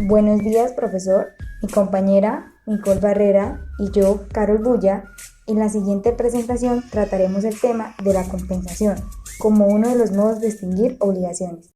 Buenos días, profesor. Mi compañera Nicole Barrera y yo, Carol Bulla, en la siguiente presentación trataremos el tema de la compensación como uno de los modos de extinguir obligaciones.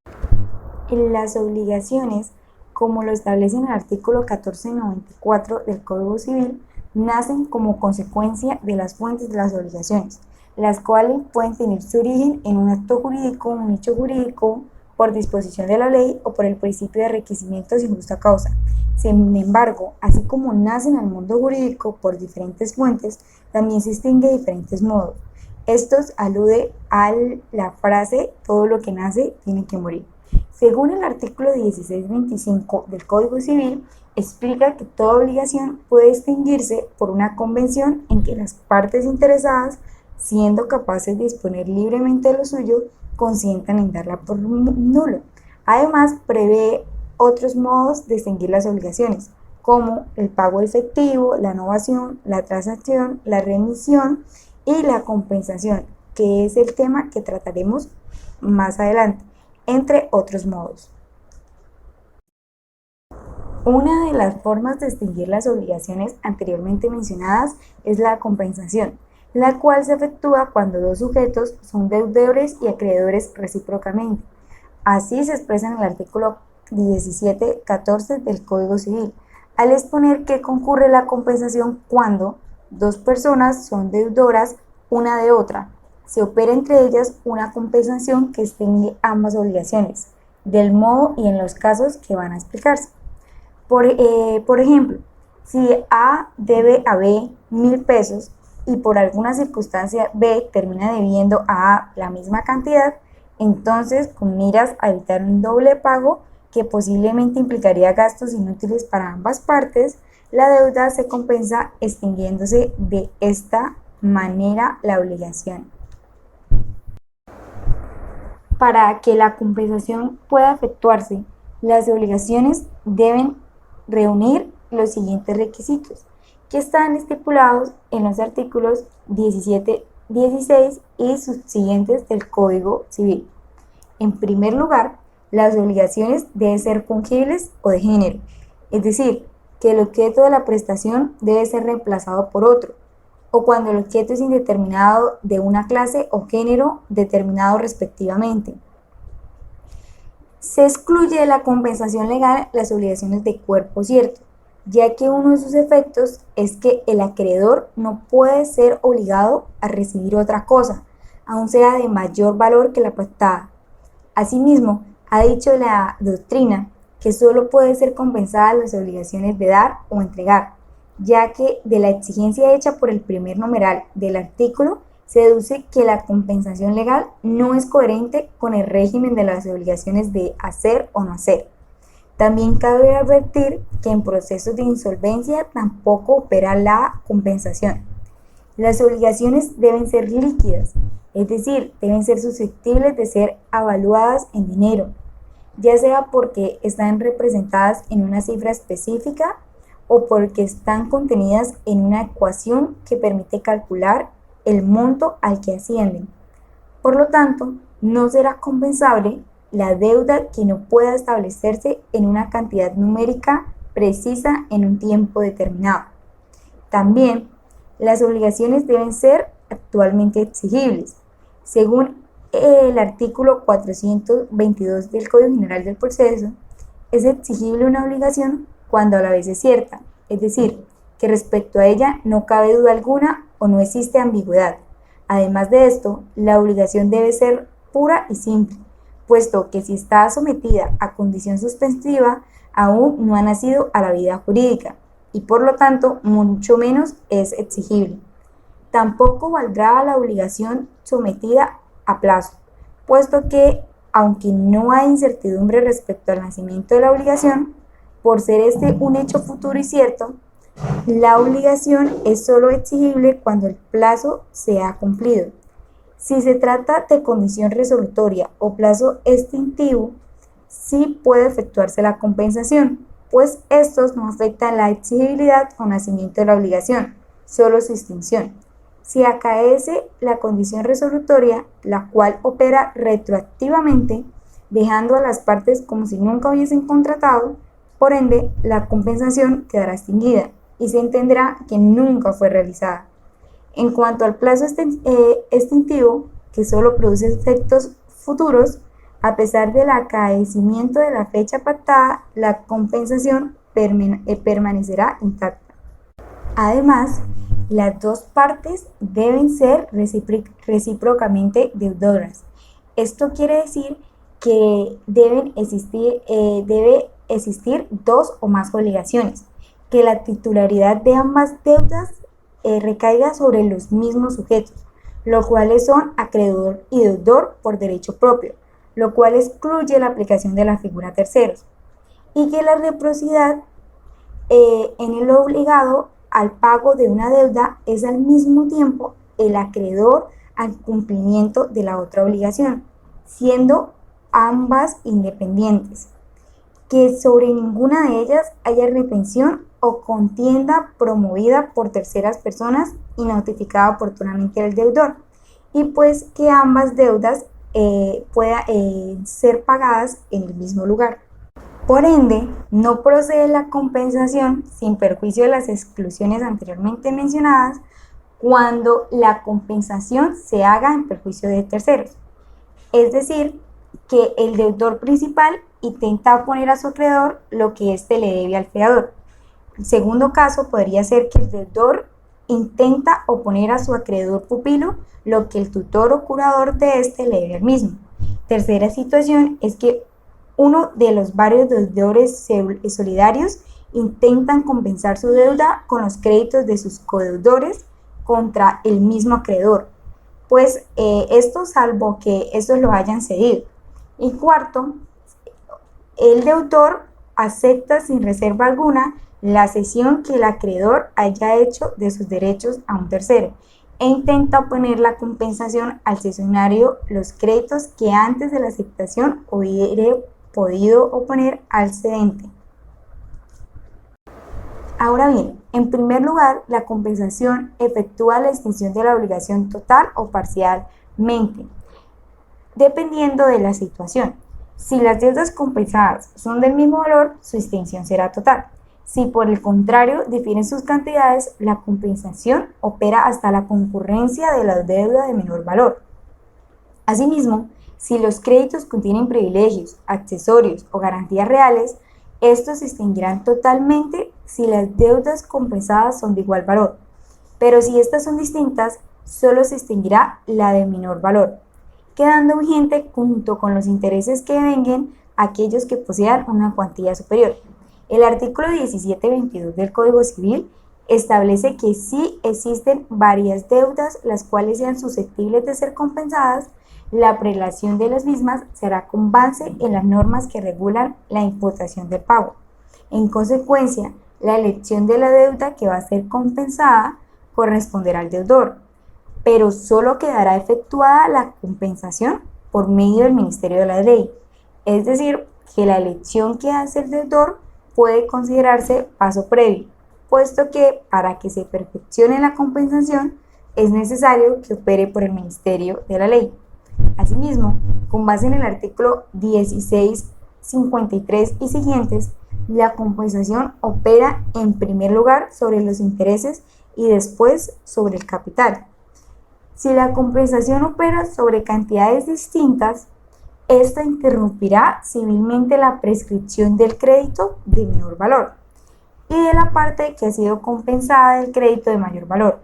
Las obligaciones, como lo establece en el artículo 1494 del Código Civil, nacen como consecuencia de las fuentes de las obligaciones, las cuales pueden tener su origen en un acto jurídico, un hecho jurídico, por disposición de la ley o por el principio de requisimiento sin justa causa. Sin embargo, así como nacen al mundo jurídico por diferentes fuentes, también se extingue de diferentes modos. Esto alude a la frase todo lo que nace tiene que morir. Según el artículo 1625 del Código Civil, explica que toda obligación puede extinguirse por una convención en que las partes interesadas, siendo capaces de disponer libremente de lo suyo, consientan en darla por nulo. Además, prevé otros modos de extinguir las obligaciones, como el pago efectivo, la novación, la transacción, la remisión y la compensación, que es el tema que trataremos más adelante, entre otros modos. Una de las formas de extinguir las obligaciones anteriormente mencionadas es la compensación, la cual se efectúa cuando dos sujetos son deudores y acreedores recíprocamente. Así se expresa en el artículo 1714 del Código Civil, al exponer que concurre la compensación cuando dos personas son deudoras una de otra. Se opera entre ellas una compensación que extingue ambas obligaciones, del modo y en los casos que van a explicarse. Por ejemplo, si A debe a B 1.000 pesos y por alguna circunstancia B termina debiendo a A la misma cantidad, entonces, con miras a evitar un doble pago que posiblemente implicaría gastos inútiles para ambas partes, la deuda se compensa extinguiéndose de esta manera la obligación. Para que la compensación pueda efectuarse, las obligaciones deben reunir los siguientes requisitos, que están estipulados en los artículos 17, 16 y subsiguientes del Código Civil. En primer lugar, las obligaciones deben ser fungibles o de género, es decir, que el objeto de la prestación debe ser reemplazado por otro, o cuando el objeto es indeterminado de una clase o género determinado respectivamente. Se excluye de la compensación legal las obligaciones de cuerpo cierto, ya que uno de sus efectos es que el acreedor no puede ser obligado a recibir otra cosa, aun sea de mayor valor que la pactada. Asimismo, ha dicho la doctrina que solo puede ser compensada las obligaciones de dar o entregar, ya que de la exigencia hecha por el primer numeral del artículo se deduce que la compensación legal no es coherente con el régimen de las obligaciones de hacer o no hacer. También cabe advertir que en procesos de insolvencia tampoco opera la compensación. Las obligaciones deben ser líquidas, es decir, deben ser susceptibles de ser evaluadas en dinero, ya sea porque están representadas en una cifra específica o porque están contenidas en una ecuación que permite calcular el monto al que ascienden. Por lo tanto, no será compensable la deuda que no pueda establecerse en una cantidad numérica precisa en un tiempo determinado. También, las obligaciones deben ser actualmente exigibles. Según el artículo 422 del Código General del Proceso, es exigible una obligación cuando a la vez es cierta, es decir, que respecto a ella no cabe duda alguna o no existe ambigüedad. Además de esto, la obligación debe ser pura y simple, puesto que si está sometida a condición suspensiva, aún no ha nacido a la vida jurídica y por lo tanto mucho menos es exigible. Tampoco valdrá la obligación sometida a plazo, puesto que, aunque no hay incertidumbre respecto al nacimiento de la obligación, por ser este un hecho futuro y cierto, la obligación es solo exigible cuando el plazo se ha cumplido. Si se trata de condición resolutoria o plazo extintivo, sí puede efectuarse la compensación, pues estos no afectan la exigibilidad o nacimiento de la obligación, solo su extinción. Si acaece la condición resolutoria, la cual opera retroactivamente, dejando a las partes como si nunca hubiesen contratado, Por ende, la compensación quedará extinguida y se entenderá que nunca fue realizada. En cuanto al plazo extintivo, que solo produce efectos futuros, a pesar del acaecimiento de la fecha pactada, la compensación permanecerá intacta. Además, las dos partes deben ser recíprocamente deudoras. Esto quiere decir que debe existir dos o más obligaciones, que la titularidad de ambas deudas recaiga sobre los mismos sujetos, los cuales son acreedor y deudor por derecho propio, lo cual excluye la aplicación de la figura terceros, y que la reciprocidad en el obligado al pago de una deuda es al mismo tiempo el acreedor al cumplimiento de la otra obligación, siendo ambas independientes, que sobre ninguna de ellas haya retención o contienda promovida por terceras personas y notificada oportunamente al deudor, y pues que ambas deudas puedan ser pagadas en el mismo lugar. Por ende, no procede la compensación sin perjuicio de las exclusiones anteriormente mencionadas cuando la compensación se haga en perjuicio de terceros. Es decir, que el deudor principal intenta oponer a su acreedor lo que éste le debe al fiador. El segundo caso podría ser que el deudor intenta oponer a su acreedor pupilo lo que el tutor o curador de éste le debe al mismo. Tercera situación es que uno de los varios deudores solidarios intentan compensar su deuda con los créditos de sus codeudores contra el mismo acreedor, pues esto salvo que estos lo hayan cedido. Y cuarto, el deudor acepta sin reserva alguna la cesión que el acreedor haya hecho de sus derechos a un tercero e intenta oponer la compensación al cesionario los créditos que antes de la aceptación hubiera podido oponer al cedente. Ahora bien, en primer lugar, la compensación efectúa la extinción de la obligación total o parcialmente, dependiendo de la situación. Si las deudas compensadas son del mismo valor, su extinción será total. Si por el contrario difieren sus cantidades, la compensación opera hasta la concurrencia de la deuda de menor valor. Asimismo, si los créditos contienen privilegios, accesorios o garantías reales, estos se extinguirán totalmente si las deudas compensadas son de igual valor. Pero si estas son distintas, solo se extinguirá la de menor valor, quedando vigente junto con los intereses que devenguen aquellos que posean una cuantía superior. El artículo 1722 del Código Civil establece que si existen varias deudas las cuales sean susceptibles de ser compensadas, la prelación de las mismas será con base en las normas que regulan la imputación del pago. En consecuencia, la elección de la deuda que va a ser compensada corresponderá al deudor, pero solo quedará efectuada la compensación por medio del Ministerio de la Ley. Es decir, que la elección que hace el deudor puede considerarse paso previo, puesto que para que se perfeccione la compensación es necesario que opere por el Ministerio de la Ley. Asimismo, con base en el artículo 1653 y siguientes, la compensación opera en primer lugar sobre los intereses y después sobre el capital. Si la compensación opera sobre cantidades distintas, esta interrumpirá civilmente la prescripción del crédito de menor valor y de la parte que ha sido compensada del crédito de mayor valor.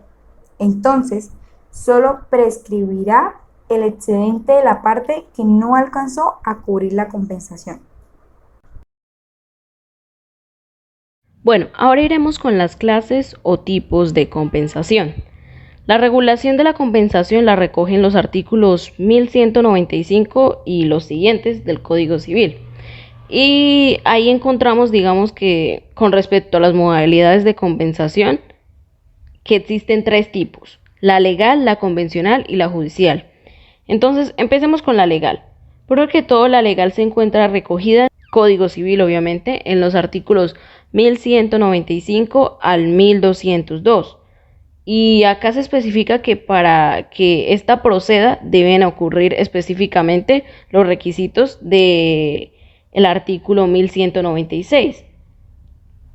Entonces, solo prescribirá el excedente de la parte que no alcanzó a cubrir la compensación. Bueno, ahora iremos con las clases o tipos de compensación. La regulación de la compensación la recogen los artículos 1195 y los siguientes del Código Civil. Y ahí encontramos, digamos que con respecto a las modalidades de compensación, que existen tres tipos: la legal, la convencional y la judicial. Entonces, empecemos con la legal. Primero que todo, la legal se encuentra recogida en el Código Civil, obviamente, en los artículos 1195 al 1202. Y acá se especifica que para que esta proceda deben ocurrir específicamente los requisitos del artículo 1196.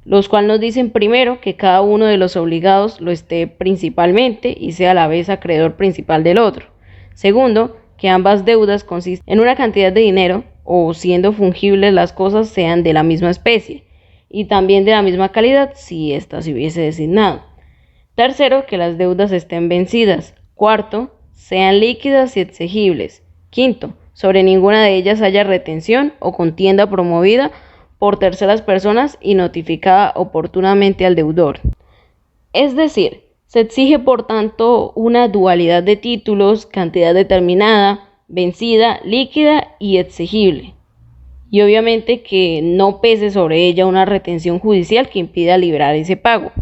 los cuales nos dicen primero que cada uno de los obligados lo esté principalmente y sea a la vez acreedor principal del otro. Segundo, que ambas deudas consisten en una cantidad de dinero o siendo fungibles las cosas sean de la misma especie y también de la misma calidad si ésta se hubiese designado. Tercero, que las deudas estén vencidas. Cuarto, sean líquidas y exigibles. Quinto, sobre ninguna de ellas haya retención o contienda promovida por terceras personas y notificada oportunamente al deudor. Es decir, se exige por tanto una dualidad de títulos, cantidad determinada, vencida, líquida y exigible. Y obviamente que no pese sobre ella una retención judicial que impida liberar ese pago.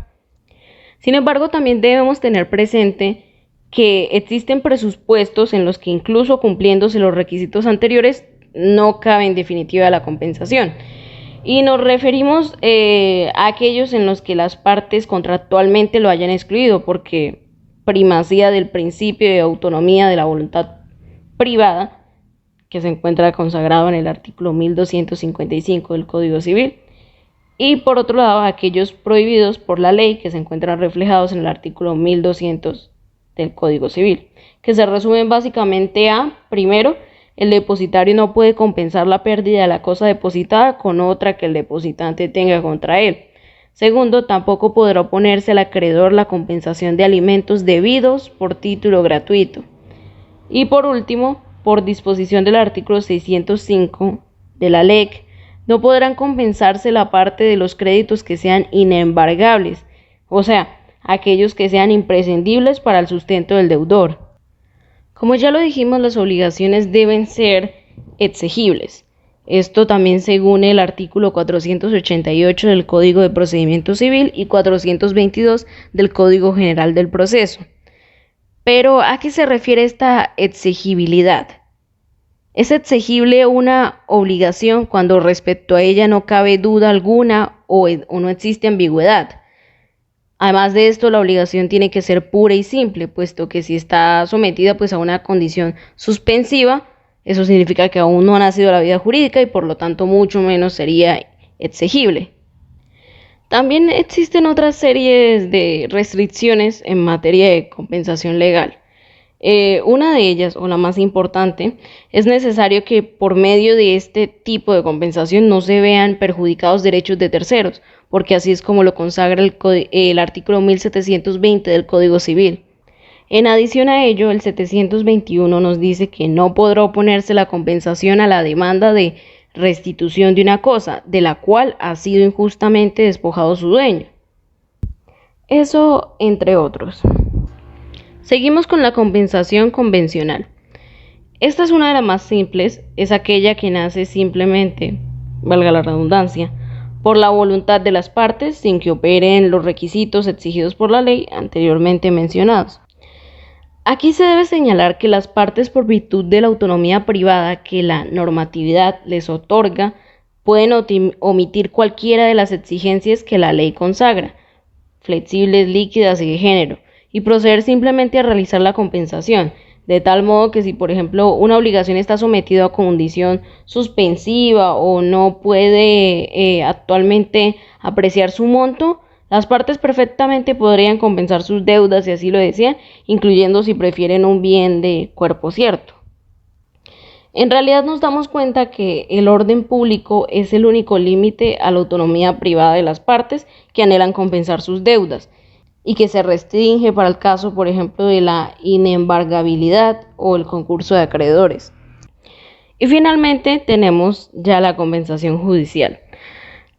Sin embargo, también debemos tener presente que existen presupuestos en los que incluso cumpliéndose los requisitos anteriores no cabe en definitiva la compensación. Y nos referimos a aquellos en los que las partes contractualmente lo hayan excluido, porque primacía del principio de autonomía de la voluntad privada, que se encuentra consagrado en el artículo 1255 del Código Civil, y por otro lado aquellos prohibidos por la ley que se encuentran reflejados en el artículo 1200 del Código Civil, que se resumen básicamente a, primero, el depositario no puede compensar la pérdida de la cosa depositada con otra que el depositante tenga contra él. Segundo, tampoco podrá oponerse al acreedor la compensación de alimentos debidos por título gratuito. Y por último, por disposición del artículo 605 de la LEC, no podrán compensarse la parte de los créditos que sean inembargables, o sea, aquellos que sean imprescindibles para el sustento del deudor. Como ya lo dijimos, las obligaciones deben ser exigibles. Esto también según el artículo 488 del Código de Procedimiento Civil y 422 del Código General del Proceso. Pero, ¿a qué se refiere esta exigibilidad? Es exigible una obligación cuando respecto a ella no cabe duda alguna o no existe ambigüedad. Además de esto, la obligación tiene que ser pura y simple, puesto que si está sometida a una condición suspensiva, eso significa que aún no ha nacido la vida jurídica y por lo tanto mucho menos sería exigible. También existen otras series de restricciones en materia de compensación legal. Una de ellas, o la más importante, es necesario que por medio de este tipo de compensación no se vean perjudicados derechos de terceros, porque así es como lo consagra el artículo 1720 del Código Civil. En adición a ello, el 721 nos dice que no podrá oponerse la compensación a la demanda de restitución de una cosa, de la cual ha sido injustamente despojado su dueño. Eso entre otros. Seguimos con la compensación convencional. Esta es una de las más simples, es aquella que nace simplemente, valga la redundancia, por la voluntad de las partes sin que operen los requisitos exigidos por la ley anteriormente mencionados. Aquí se debe señalar que las partes, por virtud de la autonomía privada que la normatividad les otorga, pueden omitir cualquiera de las exigencias que la ley consagra, flexibles, líquidas y de género, y proceder simplemente a realizar la compensación, de tal modo que si, por ejemplo, una obligación está sometida a condición suspensiva o no puede actualmente apreciar su monto, las partes perfectamente podrían compensar sus deudas si así lo desean, incluyendo si prefieren un bien de cuerpo cierto. En realidad nos damos cuenta que el orden público es el único límite a la autonomía privada de las partes que anhelan compensar sus deudas y que se restringe para el caso, por ejemplo, de la inembargabilidad o el concurso de acreedores. Y finalmente tenemos ya la compensación judicial.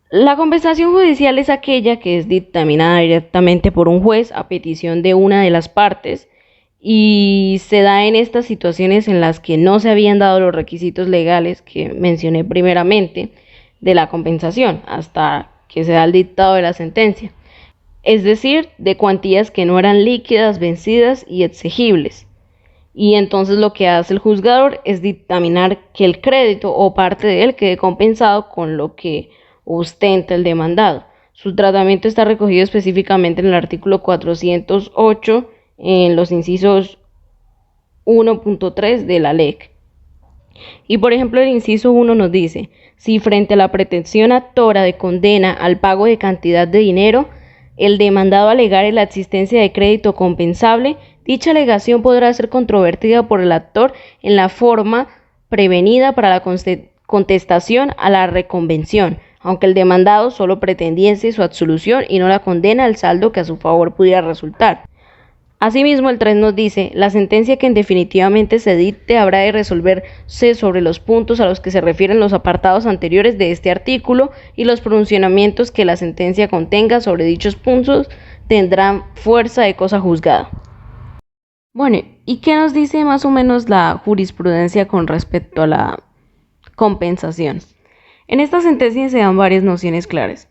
La compensación judicial es aquella que es dictaminada directamente por un juez a petición de una de las partes y se da en estas situaciones en las que no se habían dado los requisitos legales que mencioné primeramente de la compensación hasta que se da el dictado de la sentencia, es decir, de cuantías que no eran líquidas, vencidas y exigibles. Y entonces lo que hace el juzgador es dictaminar que el crédito o parte de él quede compensado con lo que ostenta el demandado. Su tratamiento está recogido específicamente en el artículo 408 en los incisos 1.3 de la LEC. Y por ejemplo, el inciso 1 nos dice: si frente a la pretensión actora de condena al pago de cantidad de dinero, el demandado alegare la existencia de crédito compensable, dicha alegación podrá ser controvertida por el actor en la forma prevenida para la contestación a la reconvención, aunque el demandado solo pretendiese su absolución y no la condena al saldo que a su favor pudiera resultar. Asimismo, el 3 nos dice: la sentencia que en definitivamente se dicte habrá de resolverse sobre los puntos a los que se refieren los apartados anteriores de este artículo, y los pronunciamientos que la sentencia contenga sobre dichos puntos tendrán fuerza de cosa juzgada. Bueno, ¿y qué nos dice más o menos la jurisprudencia con respecto a la compensación? En esta sentencia se dan varias nociones claras.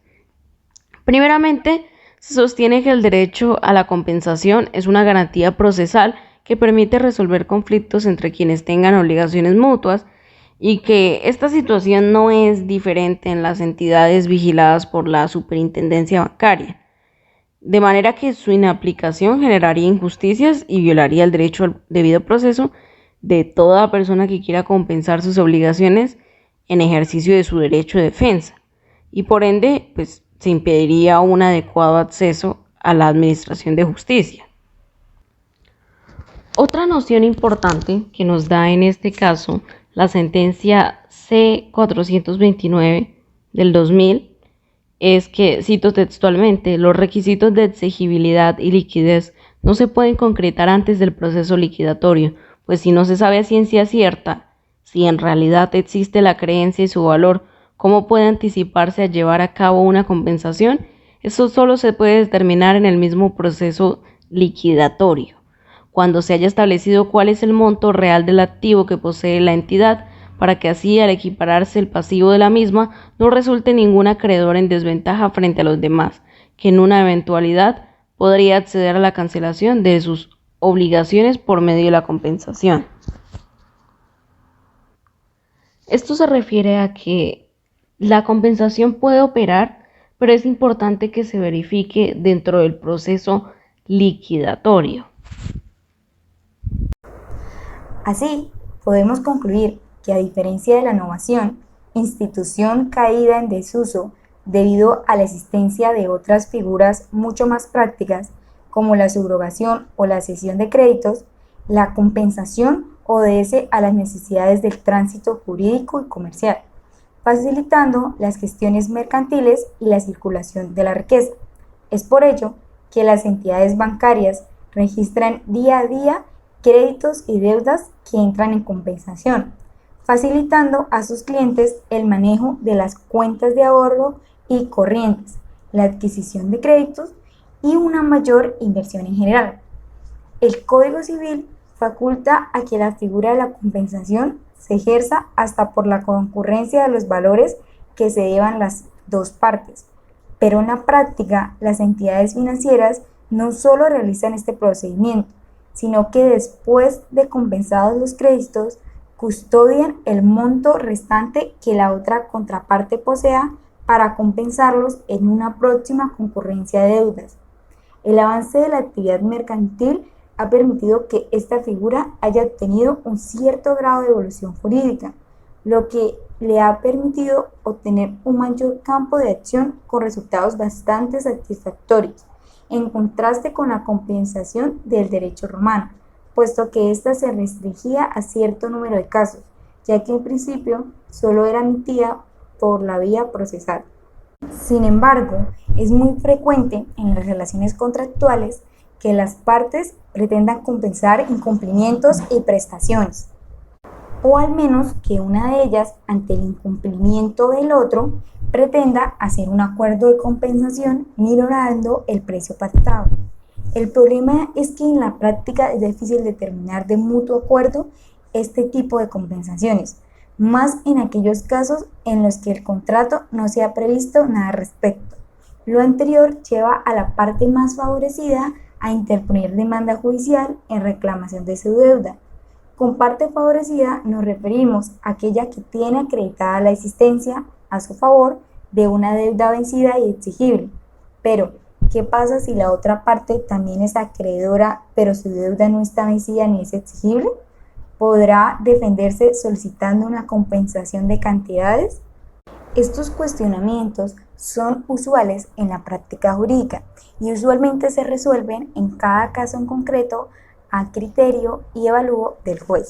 Primeramente, se sostiene que el derecho a la compensación es una garantía procesal que permite resolver conflictos entre quienes tengan obligaciones mutuas, y que esta situación no es diferente en las entidades vigiladas por la superintendencia bancaria, de manera que su inaplicación generaría injusticias y violaría el derecho al debido proceso de toda persona que quiera compensar sus obligaciones en ejercicio de su derecho de defensa, y por ende, pues, se impediría un adecuado acceso a la administración de justicia. Otra noción importante que nos da en este caso la sentencia C-429 del 2000 es que, cito textualmente: los requisitos de exigibilidad y liquidez no se pueden concretar antes del proceso liquidatorio, pues si no se sabe a ciencia cierta si en realidad existe la creencia y su valor, ¿cómo puede anticiparse a llevar a cabo una compensación? Eso solo se puede determinar en el mismo proceso liquidatorio, cuando se haya establecido cuál es el monto real del activo que posee la entidad, para que así, al equipararse el pasivo de la misma, no resulte ningún acreedor en desventaja frente a los demás, que en una eventualidad podría acceder a la cancelación de sus obligaciones por medio de la compensación. Esto se refiere a que la compensación puede operar, pero es importante que se verifique dentro del proceso liquidatorio. Así, podemos concluir que, a diferencia de la novación, institución caída en desuso debido a la existencia de otras figuras mucho más prácticas, como la subrogación o la cesión de créditos, la compensación obedece a las necesidades del tránsito jurídico y comercial, facilitando las gestiones mercantiles y la circulación de la riqueza. Es por ello que las entidades bancarias registran día a día créditos y deudas que entran en compensación, facilitando a sus clientes el manejo de las cuentas de ahorro y corrientes, la adquisición de créditos y una mayor inversión en general. El Código Civil faculta a que la figura de la compensación se ejerza hasta por la concurrencia de los valores que se deban las dos partes, pero en la práctica las entidades financieras no solo realizan este procedimiento, sino que después de compensados los créditos, custodian el monto restante que la otra contraparte posea para compensarlos en una próxima concurrencia de deudas. El avance de la actividad mercantil ha permitido que esta figura haya obtenido un cierto grado de evolución jurídica, lo que le ha permitido obtener un mayor campo de acción con resultados bastante satisfactorios, en contraste con la compensación del derecho romano, puesto que ésta se restringía a cierto número de casos, ya que en principio solo era emitida por la vía procesal. Sin embargo, es muy frecuente en las relaciones contractuales que las partes pretendan compensar incumplimientos y prestaciones, o al menos que una de ellas, ante el incumplimiento del otro, pretenda hacer un acuerdo de compensación minorando el precio pactado. El problema es que en la práctica es difícil determinar de mutuo acuerdo este tipo de compensaciones, más en aquellos casos en los que el contrato no se ha previsto nada al respecto. Lo anterior lleva a la parte más favorecida a interponer demanda judicial en reclamación de su deuda. Con parte favorecida nos referimos a aquella que tiene acreditada la existencia a su favor de una deuda vencida y exigible. Pero, ¿qué pasa si la otra parte también es acreedora, pero su deuda no está vencida ni es exigible? ¿Podrá defenderse solicitando una compensación de cantidades? Estos cuestionamientos son usuales en la práctica jurídica y usualmente se resuelven en cada caso en concreto a criterio y evalúo del juez.